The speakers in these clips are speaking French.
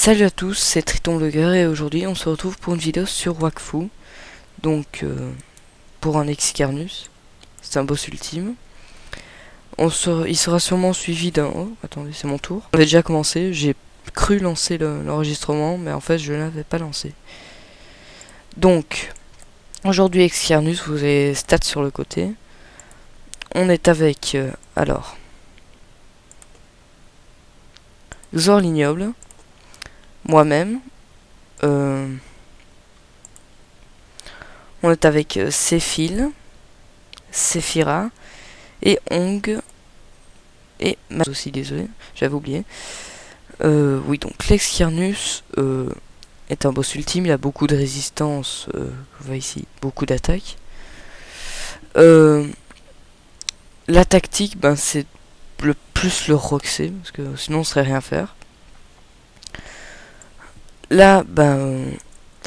Salut à tous, c'est Triton Vlogger et aujourd'hui on se retrouve pour une vidéo sur Wakfu. Donc pour un Excarnus, c'est un boss ultime. Il sera sûrement suivi d'un... Oh, attendez, c'est mon tour. On avait déjà commencé, j'ai cru lancer l'enregistrement, mais en fait je ne l'avais pas lancé. Donc, aujourd'hui Excarnus, vous avez stats sur le côté. On est avec, alors... Xor l'ignoble, moi-même, on est avec Séphil, Séphira et Ong et Maz aussi, désolé, j'avais oublié. Oui, donc l'Excarnus est un boss ultime, il a beaucoup de résistance, vous voyez ici, beaucoup d'attaques. La tactique, ben, c'est le plus le roxer, parce que sinon on ne saurait rien faire. Là, ben,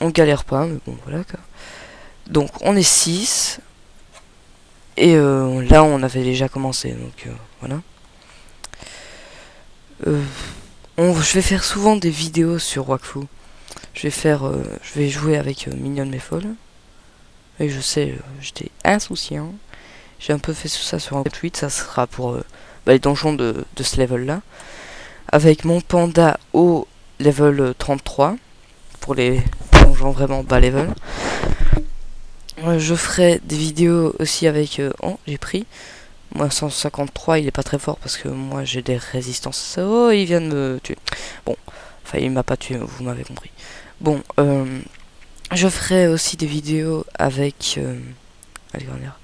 on galère pas, mais bon, voilà quoi. Donc on est 6. Et là on avait déjà commencé, donc voilà. Je vais faire souvent des vidéos sur Wakfu. Je vais jouer avec Mignonne mais folle. Et je sais, j'étais insouciant. J'ai un peu fait ça sur un tweet, ça sera pour les donjons de ce level là. Avec mon panda au level 33, pour les donjons vraiment bas level. Je ferai des vidéos aussi avec... oh, j'ai pris. Moi, 153, il est pas très fort parce que moi, j'ai des résistances. Oh, il vient de me tuer. Bon, enfin, il m'a pas tué, vous m'avez compris. Bon, je ferai aussi des vidéos avec... allez, on va dire.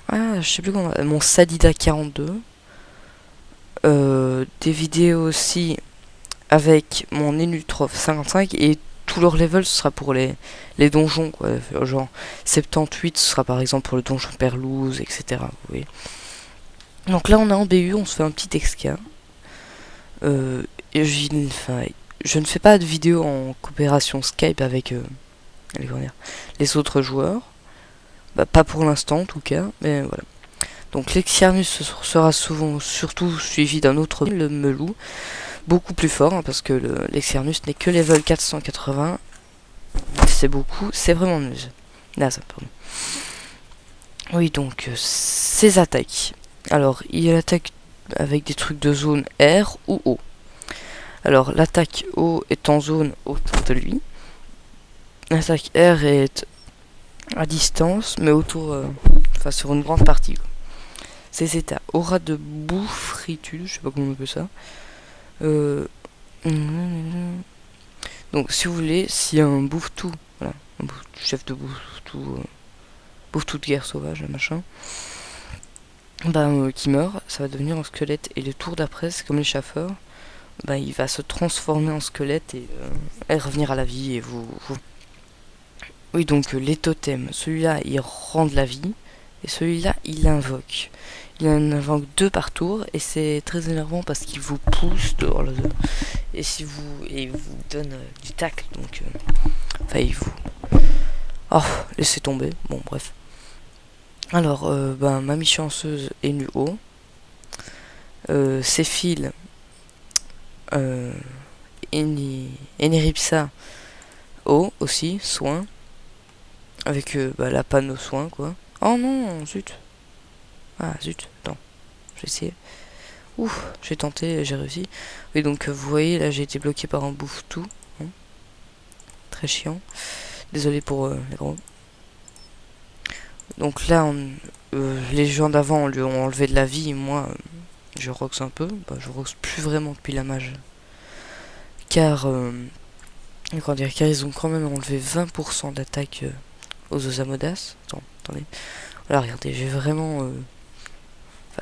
Ah, je sais plus comment... Mon Sadida 42. Des vidéos aussi avec mon Enutrof 55 et tout leur level ce sera pour les donjons quoi, genre 78 ce sera par exemple pour le donjon Perlouse, etc. Vous voyez. Donc là on est en BU, on se fait un petit XK. Et je ne fais pas de vidéo en coopération Skype avec les autres joueurs. Bah, pas pour l'instant en tout cas, mais voilà. Donc l'Excarnus sera souvent surtout suivi d'un autre, le Melou. Beaucoup plus fort, hein, parce que l'Excarnus n'est que level 480. C'est beaucoup, c'est vraiment naze, pardon. Oui, donc, ses attaques. Alors, il attaque avec des trucs de zone R ou O. Alors, l'attaque O est en zone autour de lui. L'attaque R est à distance, mais autour, enfin, sur une grande partie. Quoi. Ses états. Aura de bouffritude, je sais pas comment on appelle ça. Donc si vous voulez, s'il y a un bouffe-tout, voilà, un chef de bouffe-tout, bouffe-tout de guerre sauvage, machin, qui meurt, ça va devenir un squelette. Et le tour d'après, c'est comme les chaffeurs, il va se transformer en squelette et revenir à la vie. Et Oui, donc les totems, celui-là il rend de la vie, et celui-là il invoque. Il en invoque 2 par tour et c'est très énervant parce qu'il vous pousse dehors le jeu. Et il vous donne du tacle, donc il vous... Oh, laissez tomber, bon bref. Alors, Mamie Chanceuse est nu haut. Séphil, Eneripsa haut aussi, soin. Avec la panne au soin, quoi. Oh non, zut. Ah zut, attends, j'ai essayé. Ouf, j'ai tenté, j'ai réussi. Oui, donc vous voyez, là j'ai été bloqué par un bouffe-tout. Hein. Très chiant. Désolé pour les gros. Donc là, les gens d'avant lui ont enlevé de la vie. Et moi, je roxe un peu. Je roxe plus vraiment depuis la mage. Car ils ont quand même enlevé 20% d'attaque aux Osamodas. Attendez. Voilà, regardez, j'ai vraiment...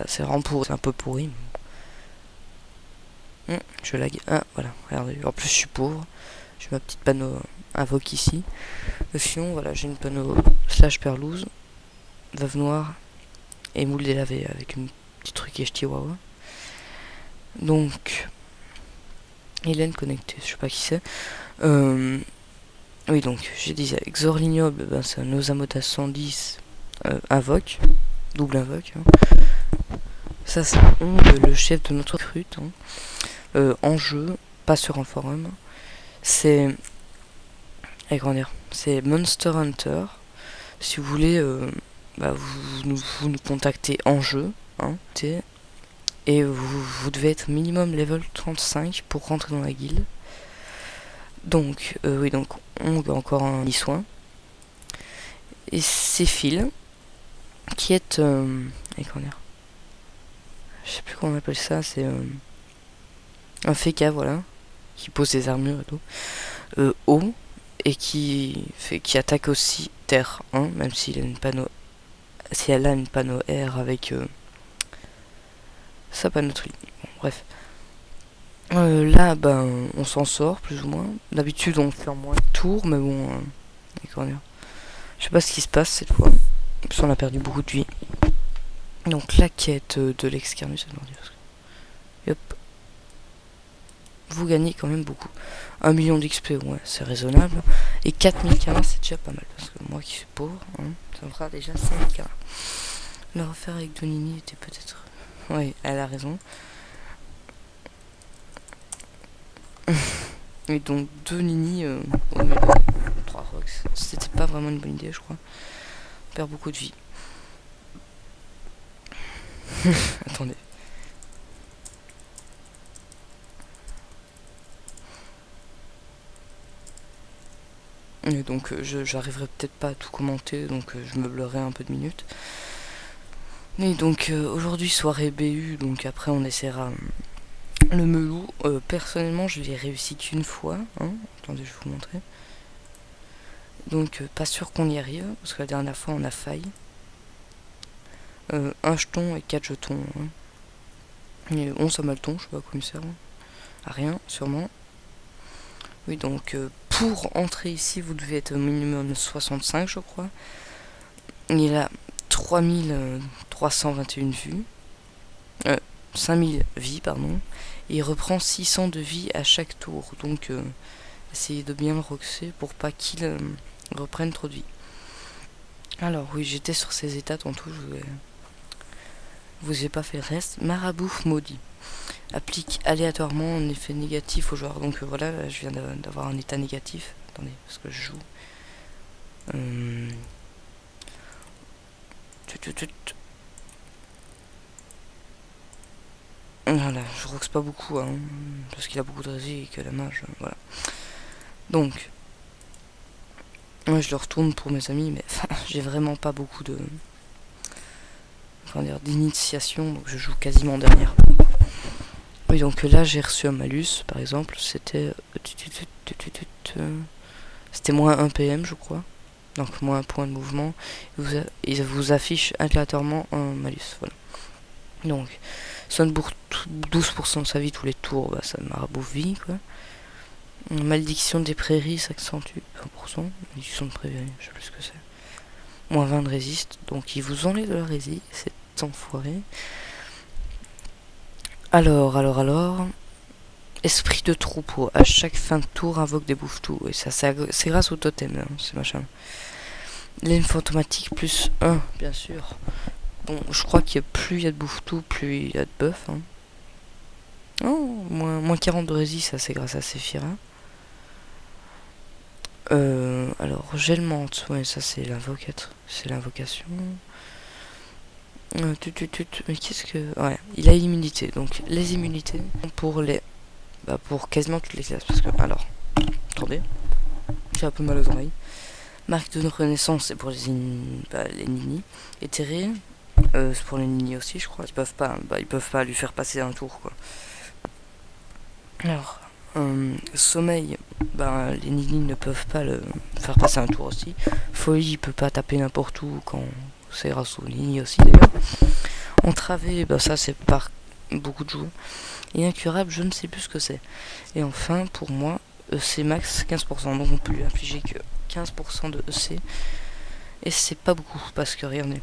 c'est vraiment c'est un peu pourri. Je lag. Ah, voilà, regardez. En plus, je suis pauvre. J'ai ma petite panneau invoque ici. Sinon, voilà, j'ai une panneau slash perlouse, veuve noire et moule délavé avec une petite truc et chihuahua. Donc, Hélène connectée, je sais pas qui c'est. Oui, donc, j'ai dit Xor l'ignoble, c'est un Osamodas 110 invoque, double invoque. Hein. Ça, c'est le chef de notre recrute. Hein. En jeu, pas sur un forum. C'est... comment dire, c'est Monster Hunter. Si vous voulez, vous nous contactez en jeu, hein, et vous devez être minimum level 35 pour rentrer dans la guilde. Donc, oui, donc on a encore un soin. Et c'est Phil, qui est... comment dire, je sais plus comment on appelle ça, c'est un féca, voilà, qui pose des armures et tout, haut, et qui attaque aussi terre, hein, même s'il a une panneau, si elle a une panneau air avec sa panneauterie. Bon, bref. Là, ben, on s'en sort plus ou moins. D'habitude, on fait en moins de tours, mais bon, comment dire, je sais pas ce qui se passe cette fois. Parce qu'on a perdu beaucoup de vie. Donc la quête de l'excarnus, hop. Vous gagnez quand même beaucoup. 1 million d'XP, ouais, c'est raisonnable. Et 4000 c'est déjà pas mal. Parce que moi qui suis pauvre, hein, ça me fera déjà 5000 Le refaire avec Donini était peut-être... Oui, elle a raison. Et donc 2 Nini au milieu de 3 Rox. C'était pas vraiment une bonne idée, je crois. On perd beaucoup de vie. Attendez. Et donc j'arriverai peut-être pas à tout commenter, donc je me bleurerai un peu de minutes. Et donc aujourd'hui soirée BU, donc après on essaiera le melou. Personnellement je l'ai réussi qu'une fois, hein. Attendez, je vais vous montrer. Donc pas sûr qu'on y arrive, parce que la dernière fois on a failli. 1 jeton et 4 jetons. Hein. Et 11 amaltons, je sais pas à quoi il me sert. À rien, sûrement. Oui, donc pour entrer ici, vous devez être au minimum 65, je crois. Il a 3321 vues. 5000 vies, pardon. Et il reprend 600 de vie à chaque tour. Donc essayez de bien le roxer pour pas qu'il reprenne trop de vie. Alors oui, j'étais sur ces états tantôt, je vous ai pas fait le reste. Marabout maudit. Applique aléatoirement un effet négatif au joueur. Donc voilà, là, je viens d'avoir un état négatif. Attendez, parce que je joue. Voilà, je roxe pas beaucoup, hein, parce qu'il a beaucoup de résine et que la mage, voilà. Donc, moi je le retourne pour mes amis, mais j'ai vraiment pas beaucoup de... d'initiation, donc je joue quasiment dernière. Oui, donc là j'ai reçu un malus, par exemple, c'était... c'était moins 1 PM, je crois. Donc moins un point de mouvement. Il vous affiche aléatoirement un malus, voilà. Donc, sonne pour 12% de sa vie tous les tours, bah ça marabout vie, quoi. Malédiction des prairies s'accentue 20%. Malédiction de prairies, je sais plus ce que c'est. Moins 20 de résiste, donc il vous enlève de la résiste, c'est enfoiré. Alors. Esprit de troupeau, à chaque fin de tour invoque des bouffes-tout. Et ça, c'est grâce au totem, hein, c'est machin. L'aime fantomatique plus 1, bien sûr. Bon, je crois qu'il y a plus il y a de bouffes-tout, plus il y a de buff. Hein. Oh, moins 40 de résist, ça c'est grâce à Séphira. Alors, gelmente, ouais, ça c'est l'invocation. Mais qu'est-ce que... Ouais, il a immunité. Donc, les immunités pour les... Bah, pour quasiment toutes les classes. Parce que, alors... Attendez. J'ai un peu mal aux oreilles. Marque de renaissance, c'est pour les nini. Éthéré, c'est pour les nini aussi, je crois. Ils peuvent pas lui faire passer un tour, quoi. Alors... sommeil, les nini ne peuvent pas le faire passer un tour aussi. Folie, il peut pas taper n'importe où quand c'est grâce aux nini aussi d'ailleurs. Entravé, ça c'est par beaucoup de joueurs. Et incurable, je ne sais plus ce que c'est. Et enfin, pour moi, EC max 15%, donc on peut lui infliger que 15% de EC. Et c'est pas beaucoup, parce que regardez,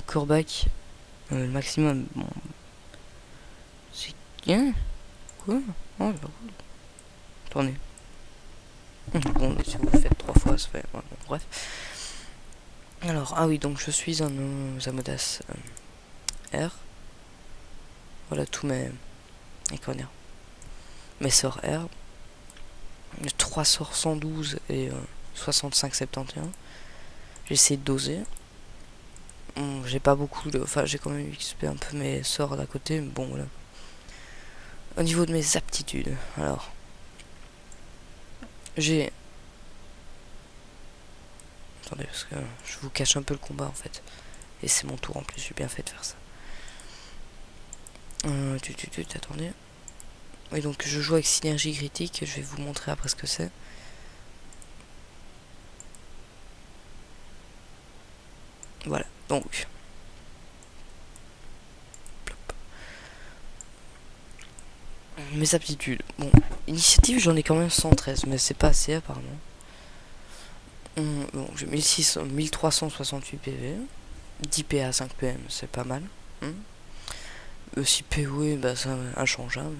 Corbac, le maximum, bon, c'est... Hein quoi? Oh, attendez. Bon, si vous le faites 3 fois, ça fait... Ouais, bon, bref. Alors, ah oui, donc je suis un Zamodas R. Voilà tous mes... Et comment dire. mes sorts R. 3 sorts 112 et 65-71. J'essaie de doser. J'ai pas beaucoup de... Enfin, j'ai quand même XP un peu mes sorts d'à côté, mais bon, voilà. Au niveau de mes aptitudes, alors... J'ai... Attendez, parce que je vous cache un peu le combat, en fait. Et c'est mon tour, en plus, j'ai bien fait de faire ça. Attendez. Oui, donc je joue avec synergie critique, je vais vous montrer après ce que c'est. Voilà, donc... Mes aptitudes. Bon, initiative, j'en ai quand même 113, mais c'est pas assez apparemment. Bon, j'ai 1368 PV. 10 PA, 5 PM, c'est pas mal. 6 POE, bah c'est inchangeable.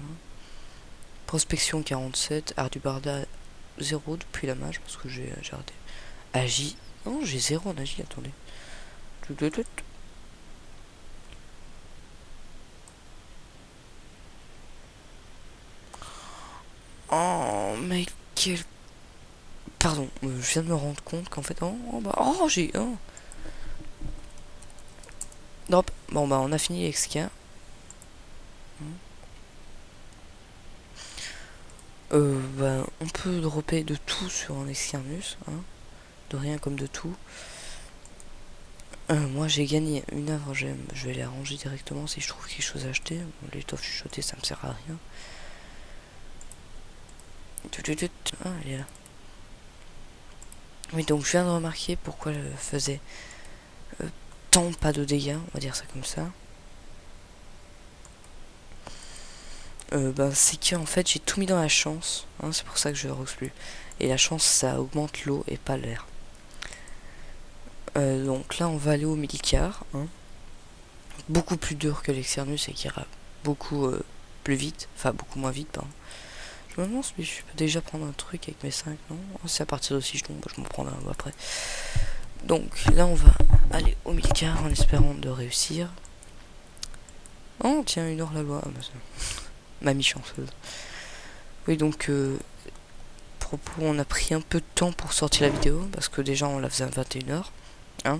Prospection 47, art du barda 0 depuis la mage, parce que j'ai arrêté. Agi. Non, j'ai 0 en agi, attendez. Oh, mais quel... Pardon, je viens de me rendre compte qu'en fait... Oh, j'ai... Oh. Drop. Bon, bah, on a fini avec ce qu'il y a. Bah, on peut dropper de tout sur un Excarnus. Hein. De rien comme de tout. Moi, j'ai gagné une œuvre gemme. Je vais les ranger directement si je trouve quelque chose à acheter. Bon, l'étoffe chuchotée, ça me sert à rien. Ah, elle est là. Oui, donc je viens de remarquer pourquoi je faisais tant pas de dégâts, on va dire ça comme ça. C'est que en fait j'ai tout mis dans la chance, hein, c'est pour ça que je rose plus. Et la chance ça augmente l'eau et pas l'air. Donc là on va aller au Milicar, hein. Beaucoup plus dur que l'Exernus et qui ira beaucoup plus vite, enfin beaucoup moins vite pardon. Je me demande si je peux déjà prendre un truc avec mes 5, non? C'est à partir de si je tombe, je m'en prendrai un après. Donc là on va aller au Milicar en espérant de réussir. Oh tiens, une hors-la-loi, ah, bah, mamie chanceuse. Oui donc propos, on a pris un peu de temps pour sortir la vidéo parce que déjà on la faisait à 21h, hein,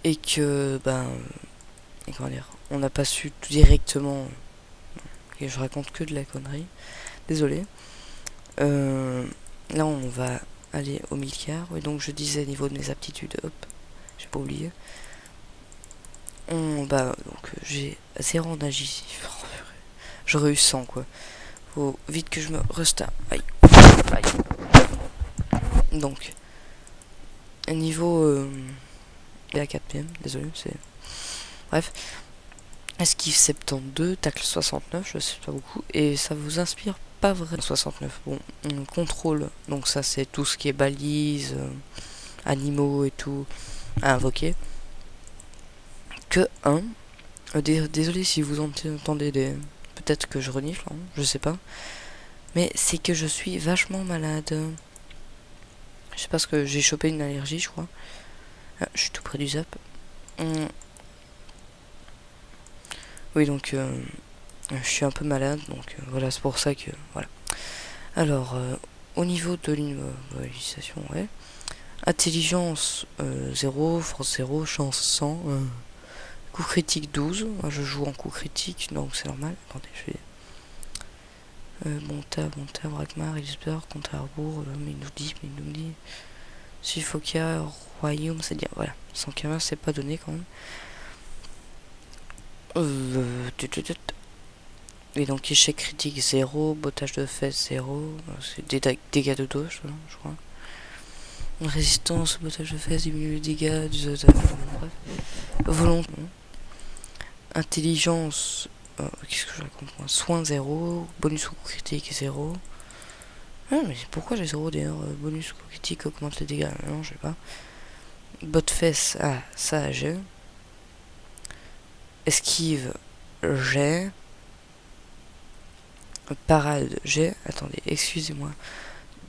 et que comment dire, on n'a pas su tout directement, et je raconte que de la connerie, désolé. Là on va aller au Milcar, et donc je disais niveau de mes aptitudes, hop, j'ai pas oublié. Donc j'ai 0 en agi, j'aurais eu 100 quoi. Faut vite que je me resta. Aïe. Donc niveau la 4 PM, désolé, c'est... Bref. Esquive 72, tacle 69, je sais pas beaucoup. Et ça vous inspire pas vraiment 69. Bon, contrôle, donc ça c'est tout ce qui est balises, animaux et tout à invoquer. Que 1. Désolé si vous entendez des... Peut-être que je renifle, hein, je sais pas. Mais c'est que je suis vachement malade. Je sais pas ce que j'ai chopé une allergie, je crois. Ah, je suis tout près du zap. Oui, donc je suis un peu malade, donc voilà, c'est pour ça que voilà. Alors, au niveau de l'immobilisation, ouais. Intelligence 0, force 0, chance 100, coup critique 12. Moi, je joue en coup critique, donc c'est normal. Attendez, je vais. Monta, Brakmar, Elisberg, contre Harbour, Minoudi. Suffokia, Royaume, c'est dire, voilà. 115, c'est pas donné quand même. Et donc échec critique 0, bottage de fesses 0, c'est des dégâts de dos, je crois. Résistance, bottage de fesses, diminue les dégâts, bref. Volonté. Intelligence, qu'est-ce que je raconte moi? Soin 0, bonus coup critique 0. Ah, mais pourquoi j'ai 0 d'ailleurs? Bonus coup critique augmente les dégâts, non, je sais pas. Bot fesses, ah, ça j'ai. Esquive, j'ai. Parade, j'ai. Attendez, excusez-moi.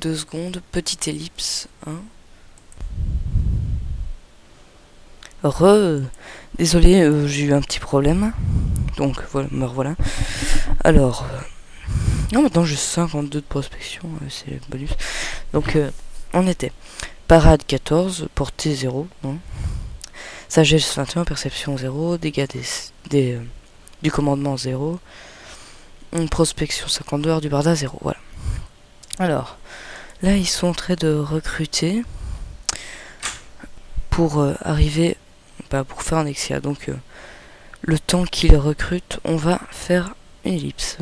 2 secondes. Petite ellipse. Hein. Désolé, j'ai eu un petit problème. Donc, voilà, me revoilà. Alors, Non, maintenant j'ai 52 de prospection, c'est le bonus. Donc on était parade 14, portée 0, non. Sagesse 21, perception 0, dégâts du commandement 0, une prospection 52, heures du barda 0, voilà. Alors, là ils sont en train de recruter pour arriver, pour faire un Exia. Donc le temps qu'ils recrutent, on va faire une ellipse.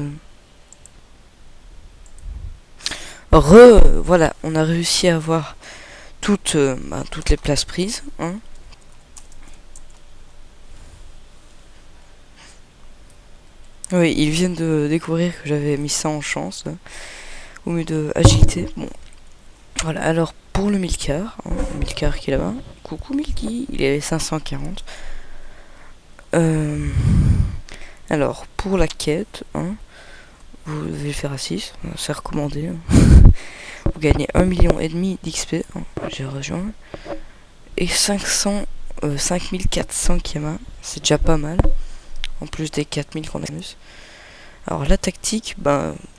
Voilà, on a réussi à avoir toutes les places prises, hein. Oui, ils viennent de découvrir que j'avais mis ça en chance, là, au mieux de agilité. Bon, voilà, alors pour le Milcar, hein, Milcar qui est là-bas, coucou Milky, il est 540. Alors, pour la quête, hein, vous devez le faire à 6, c'est recommandé. Hein. Vous gagnez 1,5 million d'XP, hein, j'ai rejoint, et 5400 Kama, c'est déjà pas mal, en plus des 4000 qu'on a plus. Alors la tactique,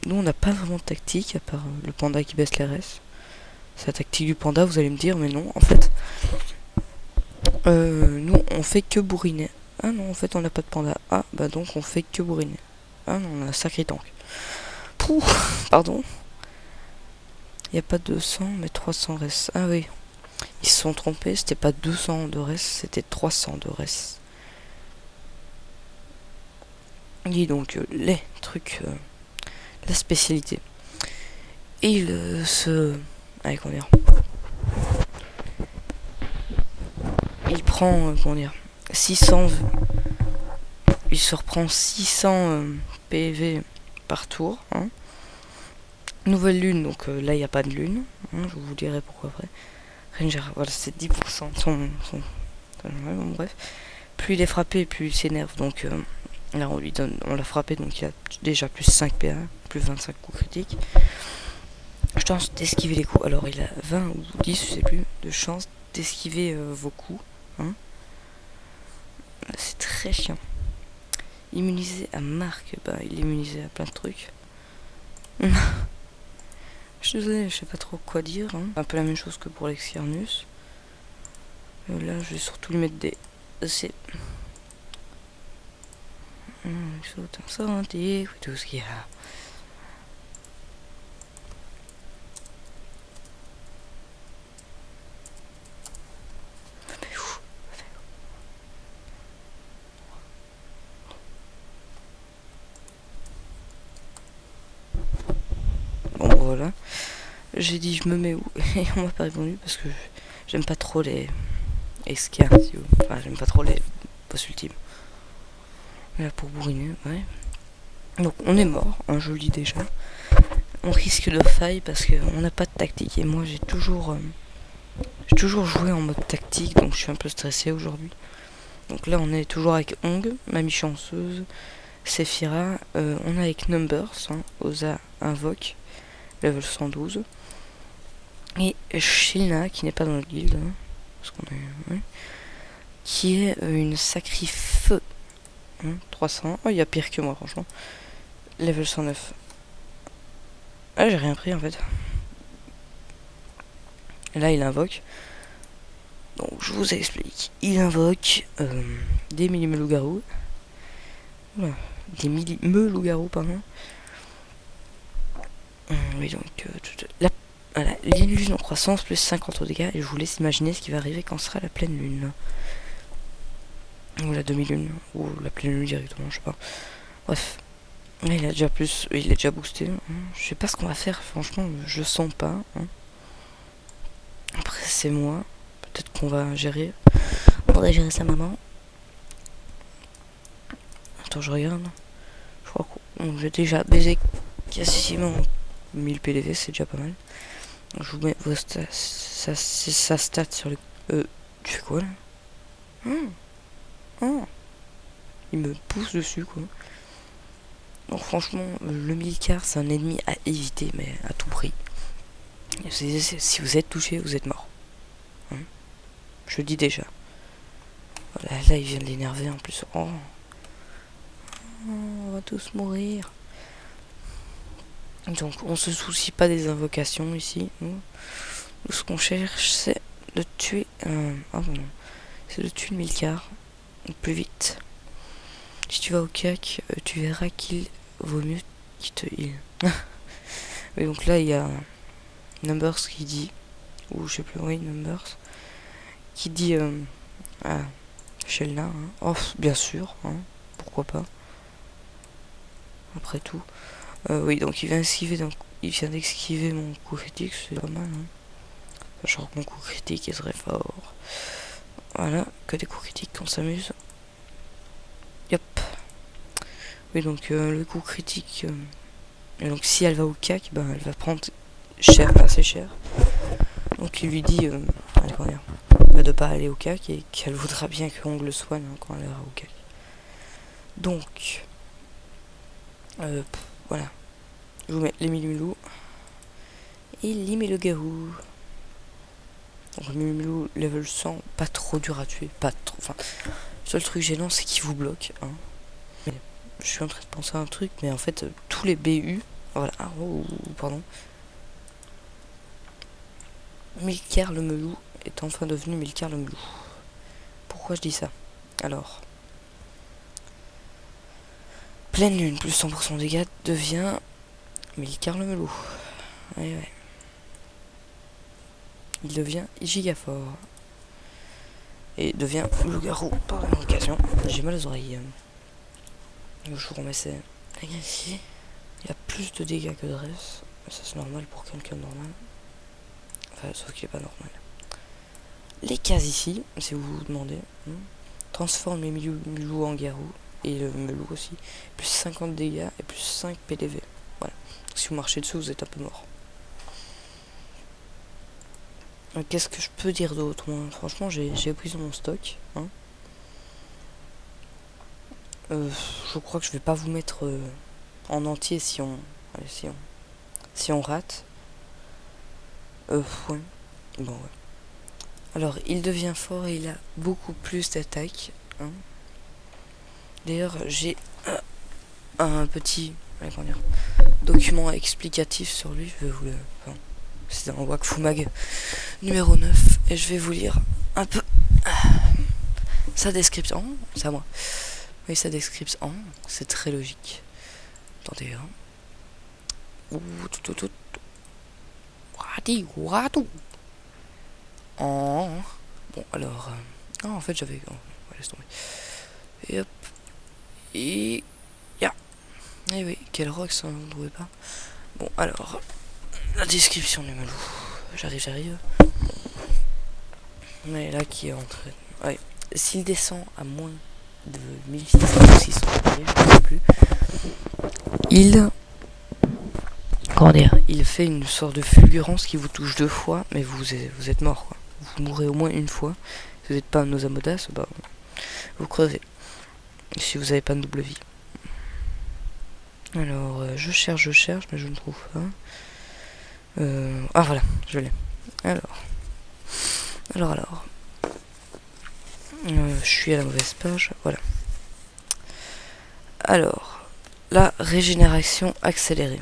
nous on n'a pas vraiment de tactique, à part le panda qui baisse les restes. C'est la tactique du panda, vous allez me dire, mais non, en fait, nous on fait que bourriner. Ah non, en fait on n'a pas de panda. Ah, donc on fait que bourriner. Ah non, on a un sacré tank. Pouh, pardon. Il n'y a pas 200, mais 300 restes. Ah oui, ils se sont trompés, c'était pas 200 de restes, c'était 300 de restes. Et donc, les trucs, la spécialité. Il allez, comment dire. Il prend, 600. Il se reprend 600 PV par tour. Hein. Nouvelle lune, donc là il n'y a pas de lune. Hein, je vous dirai pourquoi après. Ranger, voilà, c'est 10%. Bon, bref. Plus il est frappé, plus il s'énerve. Donc là on l'a frappé, donc il y a déjà plus 5 PA, plus 25 coups critiques. Chance d'esquiver les coups. Alors il a 20 ou 10, je sais plus, de chance d'esquiver vos coups. Hein. C'est très chiant. Immunisé à marque, il est immunisé à plein de trucs. Je suis désolé, je sais pas trop quoi dire. Hein. Un peu la même chose que pour l'Externus. Là, je vais surtout lui mettre des. C'est. Saute incendie, tout ce qu'il y a. Bon, voilà. J'ai dit je me mets où et on m'a pas répondu parce que j'aime pas trop les escars. Enfin, j'aime pas trop les boss ultimes. Là pour bourriner, ouais. Donc on est mort, hein, je le dis déjà. On risque de faille parce qu'on n'a pas de tactique et moi j'ai toujours joué en mode tactique, donc je suis un peu stressé aujourd'hui. Donc là on est toujours avec Ong, Mamie Chanceuse, Sephira, on est avec Numbers, hein, Oza Invoque, level 112. Et Shilna qui n'est pas dans notre guilde, hein, parce qu'on est, ouais, qui est une sacrifeu, hein, 300. Oh, il y a pire que moi franchement. Level 109. Ah, j'ai rien pris en fait. Et là il invoque. Donc je vous explique. Il invoque des loups-garous. Voilà. Des loups-garous, pardon. Oui, donc voilà, l'illusion en croissance plus 50 au dégâts. Et je vous laisse imaginer ce qui va arriver quand sera la pleine lune. Ou la demi-lune. Ou la pleine lune directement, je sais pas. Bref. Il a déjà plus. Il est déjà boosté. Hein. Je sais pas ce qu'on va faire, franchement, je sens pas. Hein. Après, c'est moi. Peut-être qu'on va gérer. On va gérer sa maman. Attends, je regarde. Je crois qu'on j'ai déjà baisé quasiment 1000 PDV, c'est déjà pas mal. Je vous mets vos stats, sa stat sur le. Tu fais quoi là? Il me pousse dessus quoi. Donc franchement, le Milcar c'est un ennemi à éviter, mais à tout prix. Si vous êtes touché, vous êtes mort. Hein, je le dis déjà. Voilà, là il vient de l'énerver en plus. Oh, on va tous mourir. Donc on se soucie pas des invocations ici. Nous, ce qu'on cherche, c'est de tuer ah bon, c'est de tuer le Milcar plus vite. Si tu vas au cac, tu verras qu'il vaut mieux qu'il te heal. Et donc là il y a Numbers qui dit, ou je sais plus, oui Numbers, qui dit à Shelna, hein, oh bien sûr, hein, pourquoi pas. Après tout, oui donc il vient d'esquiver mon coup critique, c'est pas mal. Hein. Sachant que mon coup critique est très fort. Voilà, que des coups critiques, on s'amuse. Yep. Oui donc le coup critique. Et donc si elle va au cac, ben elle va prendre cher, assez cher. Donc il lui dit de pas aller au cac et qu'elle voudra bien que Ongle soigne hein, quand elle ira au cac. Donc voilà. Je vous mets les Milou et le garou. Donc Milou level 100, pas trop dur à tuer, pas trop. Enfin, le seul truc gênant c'est qu'il vous bloque. Hein. Mais je suis en train de penser à un truc, mais en fait tous les BU, voilà, pardon. Milcar le melou est enfin devenu Milcar le melou. Pourquoi je dis ça? Alors, pleine lune plus 100% dégâts devient Milcar le melou. Ouais. Il devient giga fort. Et devient loup-garou par la même occasion. J'ai mal aux oreilles. Je vous remets ça. Ici, il a plus de dégâts que de reste. Ça c'est normal pour quelqu'un de normal. Enfin, sauf qu'il est pas normal. Les cases ici, si vous vous demandez, transforme les Milou en garou. Et le melou aussi. Plus 50 dégâts et plus 5 PDV. Voilà. Si vous marchez dessus, vous êtes un peu mort. Qu'est-ce que je peux dire d'autre? Franchement, j'ai épuisé mon stock. Hein. Je crois que je vais pas vous mettre en entier si on rate. Ouais. Bon, ouais. Alors, il devient fort et il a beaucoup plus d'attaque. Hein. D'ailleurs, j'ai un petit document explicatif sur lui. Je vais vous le... c'est dans Wakfu Mag numéro 9. Et je vais vous lire un peu sa description. C'est à moi. Oui, sa description. C'est très logique. Attendez, hein. Oh. Bon, alors... en fait, j'avais... laisse tomber. Et hop. Et... Eh oui, quel rock, ça, vous ne trouvez pas? Bon, alors... la description du melou. J'arrive. Mais là, qui est en train... Ouais. S'il descend à moins de 1600 ou 600, je ne sais plus... il fait une sorte de fulgurance qui vous touche 2 fois, mais vous êtes mort, quoi. Vous mourrez au moins une fois. Si vous n'êtes pas un Osamodas, bah, vous crevez. Si vous n'avez pas de double vie. Alors, je cherche, mais je ne trouve pas. Voilà, je l'ai. Alors. Je suis à la mauvaise page, voilà. Alors, la régénération accélérée.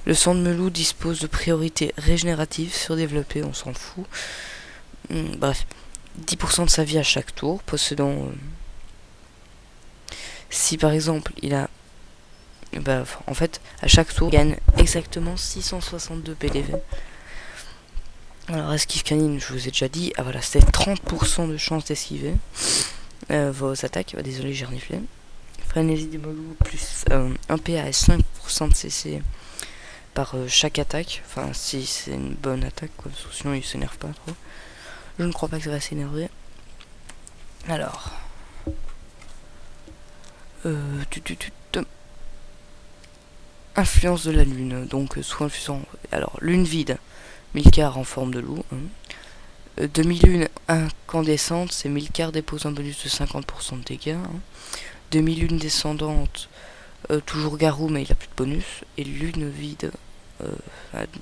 Le sang de melou dispose de priorités régénératives surdéveloppées, on s'en fout. Bref, 10% de sa vie à chaque tour, possédant... si par exemple il a... en fait, à chaque tour, il gagne exactement 662 PDV. Alors, esquive canine, je vous ai déjà dit. Ah voilà, c'était 30% de chance d'esquiver vos attaques. Désolé, j'ai reniflé. Frénésie des melou plus 1 PA et 5% de CC par chaque attaque. Enfin, si c'est une bonne attaque, quoi. Sinon, il s'énerve pas trop. Je ne crois pas que ça va s'énerver. Alors. Influence de la lune. Donc, soit influent. Alors, lune vide. Milcar en forme de loup. Demi-lune incandescente, c'est Milcar dépose un bonus de 50% de dégâts. Demi-lune descendante, toujours garou, mais il a plus de bonus. Et lune vide,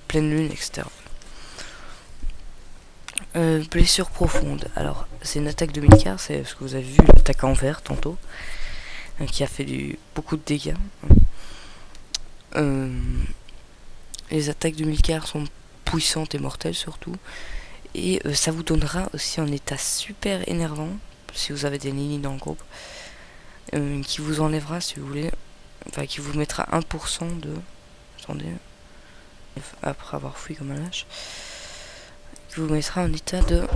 pleine lune, etc. Blessure profonde. Alors, c'est une attaque de Milcar, c'est ce que vous avez vu, l'attaque en vert tantôt, qui a fait beaucoup de dégâts. les attaques de Milcar sont puissantes et mortelles surtout. Et ça vous donnera aussi un état super énervant, si vous avez des Nini dans le groupe, qui vous enlèvera si vous voulez, enfin qui vous mettra 1% de... Attendez, après avoir fui comme un lâche, qui vous mettra en état de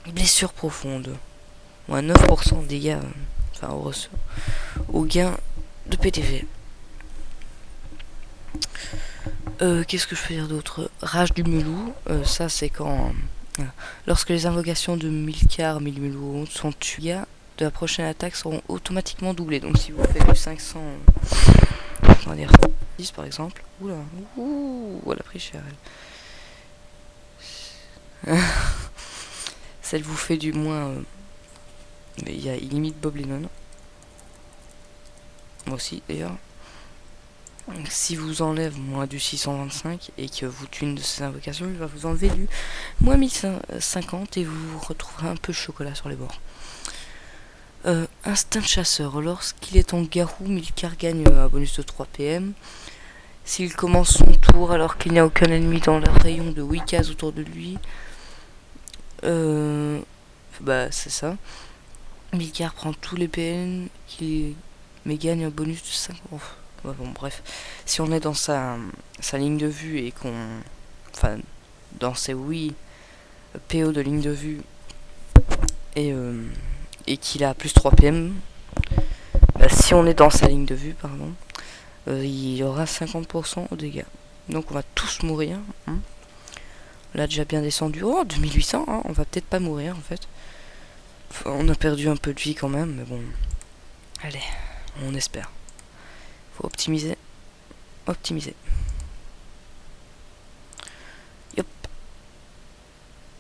blessure profonde, ou à 9% de dégâts, enfin au gain de PTV. Qu'est-ce que je peux dire d'autre? Rage du Mulou, ça c'est quand... lorsque les invocations de Milcar, Milmulou sont tuées, de la prochaine attaque seront automatiquement doublées. Donc si vous faites du 500... on va dire 10 par exemple. Oula, ouh, elle a pris cher elle. Celle vous fait du moins... mais il limite Bob Lennon. Moi aussi d'ailleurs. Si vous enlève moins du 625 et que vous tuez une de ces invocations, il va vous enlever du moins 1050 et vous retrouverez un peu de chocolat sur les bords. Instinct de chasseur. Lorsqu'il est en garou, Milcar gagne un bonus de 3 PM. S'il commence son tour alors qu'il n'y a aucun ennemi dans le rayon de 8 cases autour de lui, bah c'est ça. Milcar prend tous les PM mais gagne un bonus de 5. Ouais, bon, bref, si on est dans sa ligne de vue et qu'on... Enfin, dans ses PO de ligne de vue et qu'il a plus 3 PM, bah, si on est dans sa ligne de vue, pardon, il y aura 50% aux dégâts. Donc on va tous mourir. Hein. Là, déjà bien descendu. Oh, 2800, hein, on va peut-être pas mourir en fait. Enfin, on a perdu un peu de vie quand même, mais bon. Allez, on espère. Faut optimiser. Optimiser. Yop.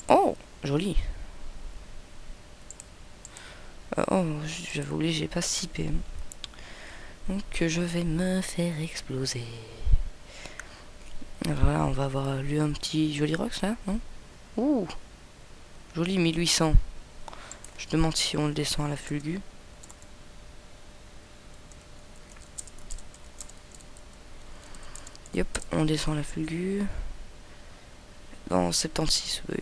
Oh, joli. Oh, j'avais oublié, j'ai pas 6 PM. Donc je vais me faire exploser. Voilà, on va avoir lu un petit joli rox là, non? Ouh, joli 1800. Je demande si on le descend à la fulgu. Yop, on descend la fulgu. Dans 76, oui.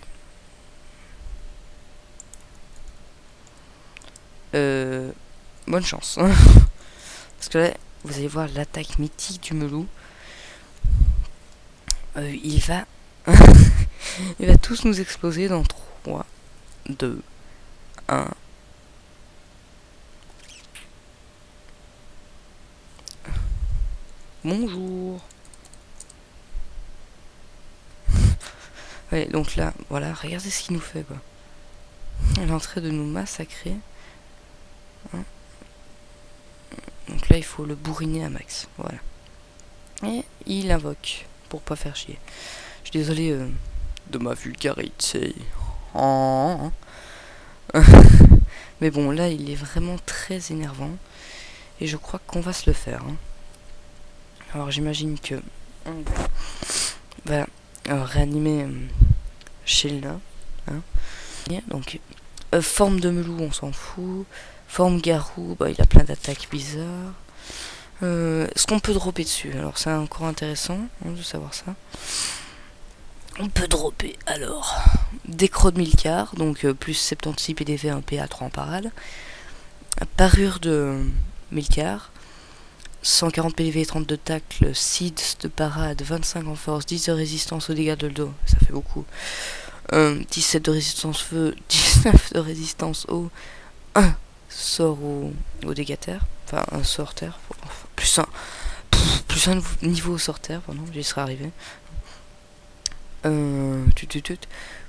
Bonne chance. Parce que là, vous allez voir l'attaque mythique du Melou. Il va... il va tous nous exploser dans 3, 2, 1... Bonjour. Ouais, donc là, voilà, regardez ce qu'il nous fait, quoi. Il est en train de nous massacrer. Hein. Donc là, il faut le bourriner à max. Voilà. Et il invoque, pour pas faire chier. Je suis désolé de ma vulgarité. Oh. Mais bon, là, il est vraiment très énervant. Et je crois qu'on va se le faire. Hein. Alors, j'imagine que... on va réanimer Sheila. Hein. Donc, forme de Melou, on s'en fout. Forme Garou, bah, il a plein d'attaques bizarres. Ce qu'on peut dropper dessus, alors c'est encore intéressant hein, de savoir ça. On peut dropper alors Décro de Milcar, donc plus 76 PDV, 1 PA, 3 en parade. Parure de Milcar, 140 PDV, 32 tacles, 6 de parade, 25 en force, 10 de résistance aux dégâts de le dos, ça fait beaucoup. 17 de résistance feu, 19 de résistance eau, 1 sort au dégâts terre, enfin un sort terre, plus un niveau au sort terre, pardon, j'y serais arrivé.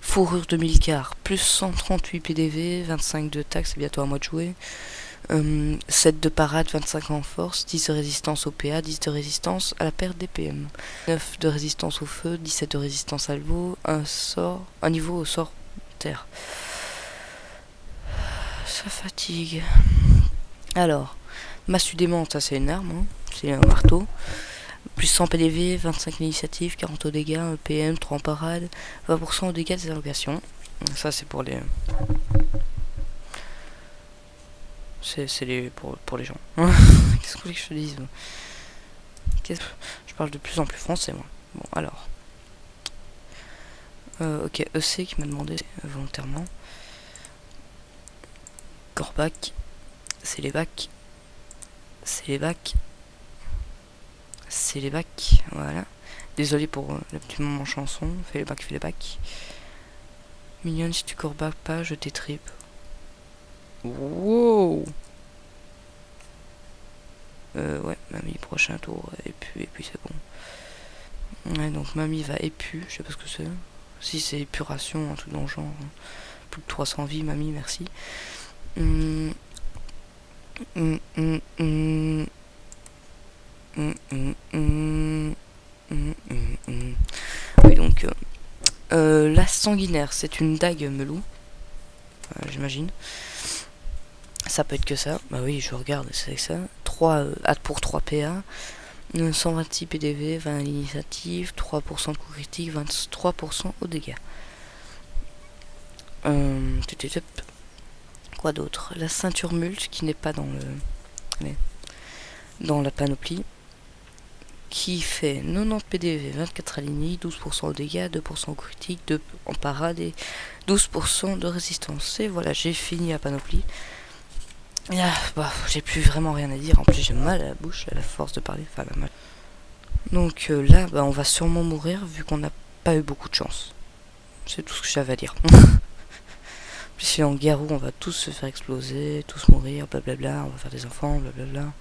Fourrure de Milcar, plus 138 PDV, 25 de taxe, c'est bientôt à moi de jouer. 7 de parade, 25 en force, 10 de résistance au PA, 10 de résistance à la perte des PM. 9 de résistance au feu, 17 de résistance à l'eau, un niveau au sort terre. Ça fatigue. Alors, massue démente, ça c'est une arme, hein. C'est un marteau. Plus 100 PDV, 25 initiatives, 40 au dégâts, 1 PM, 3 en parade, 20% au dégâts des invocations. Ça c'est pour les... C'est pour les gens. Qu'est-ce que vous voulez que je te dise? Je Je parle de plus en plus français, moi. Bon, alors. Ok, EC qui m'a demandé volontairement. Corbac. C'est les bacs. C'est les bacs. C'est les bacs. Voilà. Désolé pour le petit moment chanson. Fais les bacs, fais les bacs. Mignonne, si tu corbac pas, je t'étripe. Wow. Ouais, mamie, prochain tour. Et puis c'est bon. Ouais, donc mamie va épu. Je sais pas ce que c'est. Si c'est épuration, un truc dans le genre. Plus de 300 vies, mamie, merci. Oui, donc la sanguinaire, c'est une dague melou, j'imagine. Ça peut être que ça. Bah oui, je regarde, c'est ça. 3 hâte pour 3 PA, 126 PDV, 20 l'initiative, 3% de coup critique, 23% au dégâts. Quoi d'autre? La ceinture mult qui n'est pas dans la panoplie, qui fait 90 PDV, 24 alignés, 12% au dégâts, 2% au critique, 2 en parade et 12% de résistance. Et voilà, j'ai fini la panoplie. Et là, bah, j'ai plus vraiment rien à dire. En plus, j'ai mal à la bouche à la force de parler. Enfin, mal. Donc là, bah, on va sûrement mourir vu qu'on n'a pas eu beaucoup de chance. C'est tout ce que j'avais à dire. Puis si en Garou, on va tous se faire exploser, tous mourir, blablabla, on va faire des enfants, blablabla.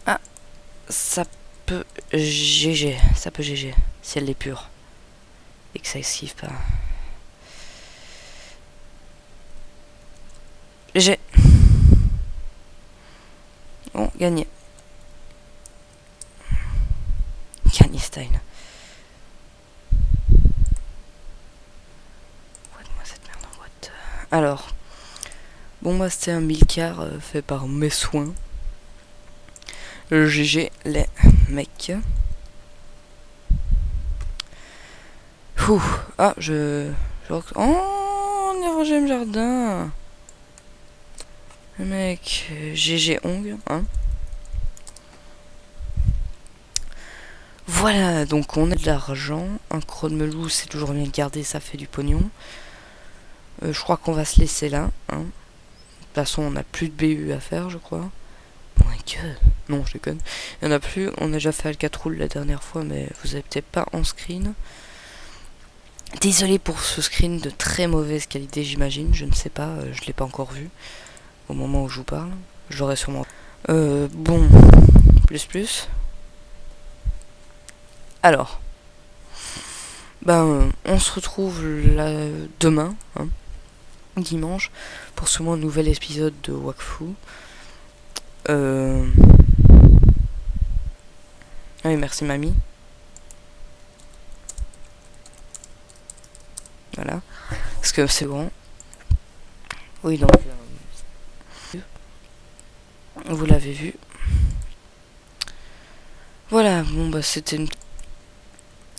Ah, ça peut GG, ça peut GG, si elle est pure. Et que ça esquive pas. GG. Bon, gagné. Gagné style. Moi cette merde en boîte. Alors. Bon bah c'était un milcar fait par mes soins. GG les mecs. Ouh. Ah oh, on est rangé le jardin. Le mec, GG Ong, hein. Voilà, donc on a de l'argent. Un croc de melou, c'est toujours bien de garder, ça fait du pognon. Je crois qu'on va se laisser là, hein. De toute façon, on n'a plus de BU à faire, je crois. Bon, que... Non, je déconne. Il n'y en a plus. On a déjà fait Alcatroul la dernière fois, mais vous avez peut-être pas en screen. Désolé pour ce screen de très mauvaise qualité, j'imagine. Je ne sais pas, je l'ai pas encore vu. Au moment où je vous parle. J'aurais sûrement... bon. Plus. Alors. Ben, on se retrouve là, demain, hein, dimanche, pour sûrement un nouvel épisode de Wakfu. Oui, merci mamie. Voilà. Parce que c'est bon. Oui, donc... vous l'avez vu. Voilà, bon bah c'était une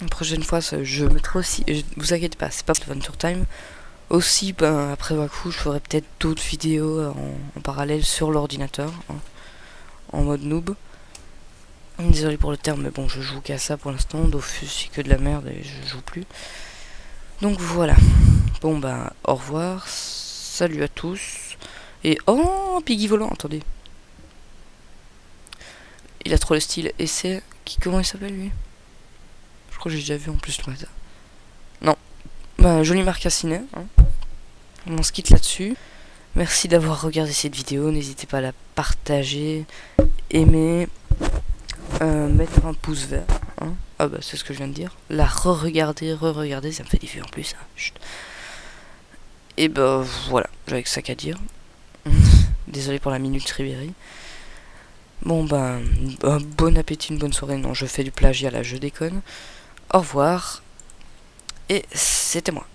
prochaine fois, je mettrai aussi... vous inquiétez pas, c'est pas Adventure Time. Aussi, ben, après Wakfu, je ferai peut-être d'autres vidéos en parallèle sur l'ordinateur, hein, en mode noob. Désolé pour le terme, mais bon, je joue qu'à ça pour l'instant. Dofus, c'est que de la merde et je joue plus. Donc voilà. Bon bah, au revoir. Salut à tous. Et oh, Piggy volant, attendez. Il a trop le style. Et c'est... Comment il s'appelle lui? Je crois que j'ai déjà vu en plus le matin. Non. Bah, joli marcassinet. Hein. On se quitte là-dessus. Merci d'avoir regardé cette vidéo. N'hésitez pas à la partager, aimer, mettre un pouce vert. Hein. Ah bah c'est ce que je viens de dire. La re-regarder, ça me fait des vues en plus. Hein. Chut. Et bah voilà, j'avais que ça qu'à dire. Désolé pour la minute Ribéry. Bon ben, bon appétit, une bonne soirée. Non, je fais du plagiat là, je déconne. Au revoir. Et c'était moi.